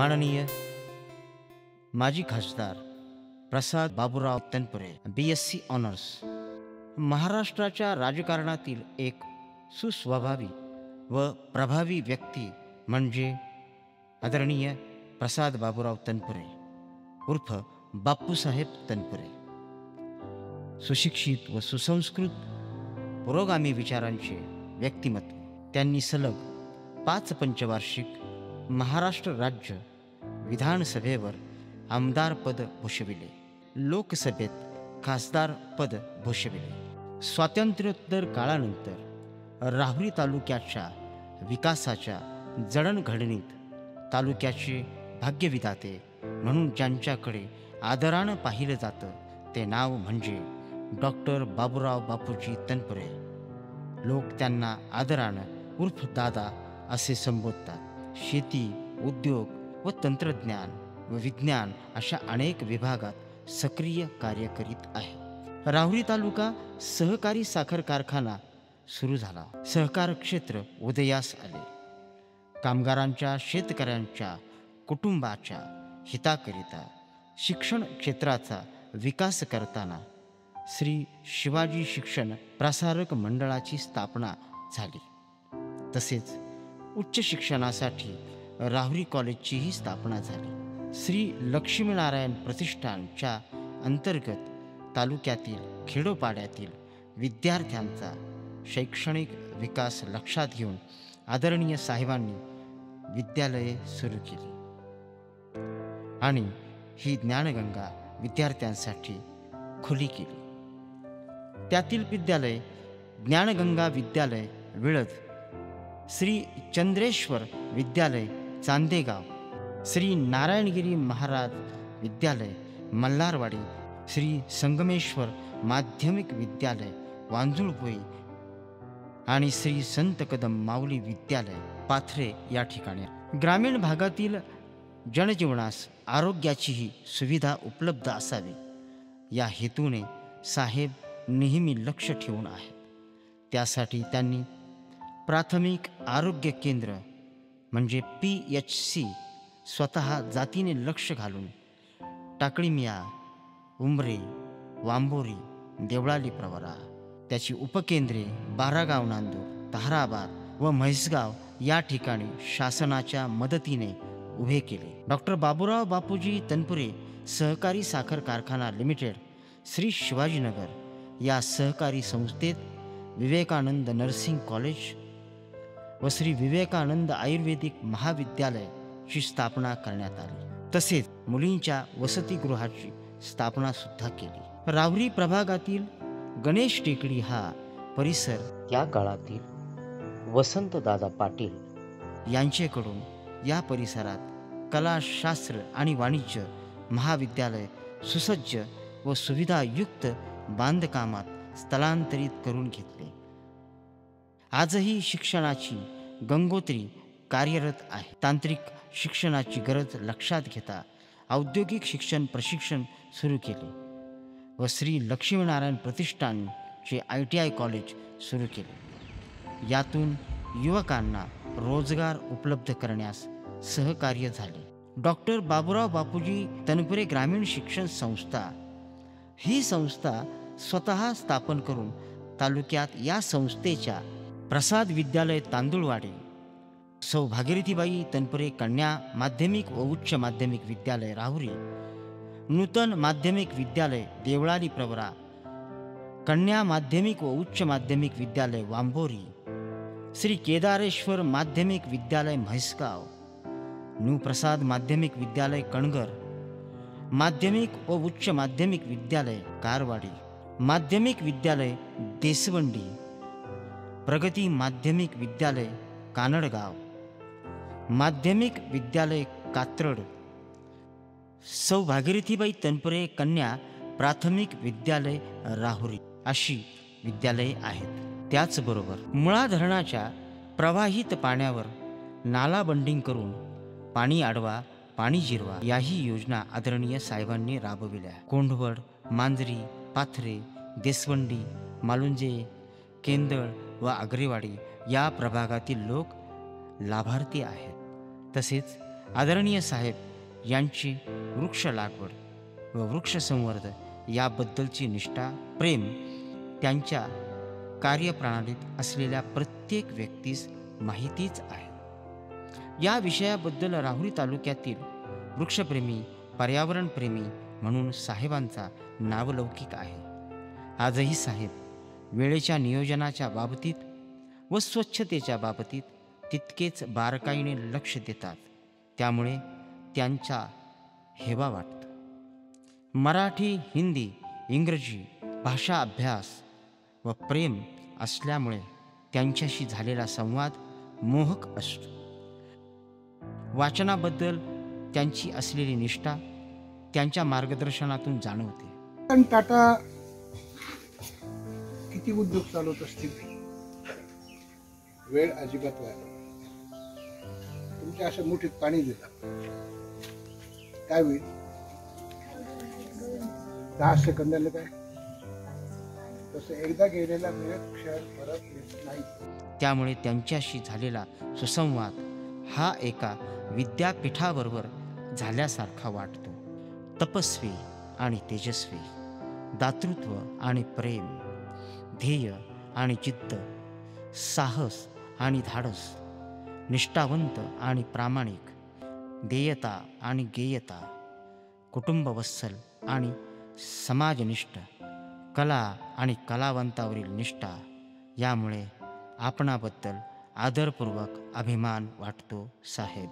माननीय माजी खासदार प्रसाद बाबूराव तनपुरे, BSc ऑनर्स, महाराष्ट्राच्या राजकारणातील एक सुस्वभावी व प्रभावी व्यक्ती म्हणजे आदरणीय प्रसाद बाबूराव तनपुरे उर्फ बापूसाहेब तनपुरे. सुशिक्षित व सुसंस्कृत पुरोगामी विचारांचे व्यक्तिमत्व. त्यांनी सलग 5 पंचवार्षिक महाराष्ट्र राज्य विधानसभेवर आमदार पद भूषविले, लोकसभेत खासदार पद भूषविले. स्वातंत्र्योत्तर काळानंतर राहुरी तालुक्याच्या विकासाच्या जडणघडणीत तालुक्याचे भाग्यविधाते म्हणून ज्यांच्याकडे आदरानं पाहिलं जातं ते नाव म्हणजे डॉक्टर बाबूराव बापूजी तनपुरे. लोक त्यांना आदरानं उर्फ दादा असे संबोधतात. शेती, उद्योग व तंत्रज्ञान व विज्ञान अशा अनेक विभागात सक्रिय कार्य करीत आहे. राहुरी तालुका सहकारी साखर कारखाना सुरू झाला. सहकार क्षेत्र उदयास आले. कामगारांच्या, शेतकऱ्यांच्या, कुटुंबाच्या हिताकरिता शिक्षण क्षेत्राचा विकास करताना श्री शिवाजी शिक्षण प्रसारक मंडळाची स्थापना झाली. तसेच उच्च शिक्षणासाठी राहुरी कॉलेजचीही स्थापना झाली. श्री लक्ष्मीनारायण प्रतिष्ठानच्या अंतर्गत तालुक्यातील खेडोपाड्यातील विद्यार्थ्यांचा शैक्षणिक विकास लक्षात घेऊन आदरणीय साहेबांनी विद्यालये सुरू केली आणि ही ज्ञानगंगा विद्यार्थ्यांसाठी खुली केली. त्यातील विद्यालय ज्ञानगंगा विद्यालय विळद, श्री चंद्रेश्वर विद्यालय चांदेगाव, श्री नारायणगिरी महाराज विद्यालय मल्हारवाडी, श्री संगमेश्वर माध्यमिक विद्यालय वांजुळपोई आणि श्री संत कदम माऊली विद्यालय पाथरे या ठिकाणी. ग्रामीण भागातील जनजीवनास आरोग्याचीही सुविधा उपलब्ध असावी या हेतूने साहेब नेहमी लक्ष ठेवून आहेत. त्यासाठी त्यांनी प्राथमिक आरोग्य केंद्र म्हणजे PHC स्वतः जातीने लक्ष घालून टाकळीमिया, उंबरे, वांबोरी, देवळाली प्रवरा, त्याची उपकेंद्रे बारागाव, नांदूर, ताहराबाद व म्हैसगाव या ठिकाणी शासनाच्या मदतीने उभे केले. डॉक्टर बाबूराव बापूजी तनपुरे सहकारी साखर कारखाना लिमिटेड, श्री शिवाजीनगर या सहकारी संस्थेत विवेकानंद नर्सिंग कॉलेज व श्री विवेकानंद आयुर्वेदिक महाविद्यालयाची स्थापना करण्यात आली. तसेच मुलींच्या वसतिगृहाची स्थापना सुद्धा केली. राहुरी प्रभागातील गणेश टेकडी हा परिसर त्या काळातील वसंतदादा पाटील यांचेकडून या परिसरात कला, शास्त्र आणि वाणिज्य महाविद्यालय सुसज्ज व सुविधायुक्त बांधकामात स्थलांतरित करून घेतले. आजही शिक्षणाची गंगोत्री कार्यरत आहे. तांत्रिक शिक्षणाची गरज लक्षात घेता औद्योगिक शिक्षण प्रशिक्षण सुरू केले व श्री लक्ष्मीनारायण प्रतिष्ठानचे ITI कॉलेज सुरू केले. यातून युवकांना रोजगार उपलब्ध करण्यास सहकार्य झाले. डॉक्टर बाबूराव बापूजी तनपुरे ग्रामीण शिक्षण संस्था ही संस्था स्वतः स्थापन करून तालुक्यात या संस्थेच्या प्रसाद विद्यालय तांदुळवाडी, सौ भागीरथीबाई तनपुरे कन्या माध्यमिक व उच्च माध्यमिक विद्यालय राहुरी, नूतन माध्यमिक विद्यालय देवळाली प्रवरा, कन्या माध्यमिक व उच्च माध्यमिक विद्यालय वांबोरी, श्री केदारेश्वर माध्यमिक विद्यालय म्हैसगाव, न्यू प्रसाद माध्यमिक विद्यालय कणगर, माध्यमिक व उच्च माध्यमिक विद्यालय कारवाडी, माध्यमिक विद्यालय देसवंडी, प्रगती माध्यमिक विद्यालय कानडगाव, माध्यमिक विद्यालय कात्रड, सौ भागीरथीबाई तनपुरे कन्या प्राथमिक विद्यालय राहुरी अशी विद्यालये आहेत. त्याचबरोबर मुळा धरणाच्या प्रवाहित पाण्यावर नाला बंडिंग करून पाणी अडवा, पाणी जिरवा याही योजना आदरणीय साहेबांनी राबविल्या. कोंढवड, मांजरी, पाथरे, देसवंडी, मालुंजे, केंदळ व आग्रेवाडी या प्रभागातील लोक लाभार्थी आहेत. तसेच आदरणीय साहेब यांची वृक्ष लागवड व वृक्ष संवर्धन याबद्दलची निष्ठा, प्रेम त्यांच्या कार्यप्रणालीत असलेल्या प्रत्येक व्यक्तीस माहितीच आहे. या विषयाबद्दल राहुरी तालुक्यातील वृक्षप्रेमी, पर्यावरणप्रेमी म्हणून साहेबांचा नावलौकिक आहे. आजही साहेब वेळेच्या नियोजनाच्या बाबतीत व स्वच्छतेच्या बाबतीत तितकेच बारकाईने लक्ष देतात. त्यामुळे त्यांचा हेवा वाटतो. मराठी, हिंदी, इंग्रजी भाषा अभ्यास व प्रेम असल्यामुळे त्यांच्याशी झालेला संवाद मोहक असतो. वाचनाबद्दल त्यांची असलेली निष्ठा त्यांच्या मार्गदर्शनातून जाणवते. पण टाटा किती उद्योग चालवत असतील, वेळ अजिबात व्हायला तुमच्या अशा मुठीत पाणी देतात, काय होईल? 10 सेकंदाला काय? तसं एकदा गेलेला वेळ क्षण परत येत नाही. त्यामुळे त्यांच्याशी झालेला सुसंवाद हा एका विद्यापीठाबरोबर झाल्यासारखा वाटतो. तपस्वी आणि तेजस्वी, दातृत्व आणि प्रेम, ध्येय आणि जिद्द, साहस आणि धाडस, निष्ठावंत आणि प्रामाणिक, देयता आणि गेयता, कुटुंबवत्सल आणि समाजनिष्ठ, कला आणि कलावंतावरील निष्ठा. यामुळे आपणाबद्दल आदरपूर्वक अभिमान वाटतो साहेब.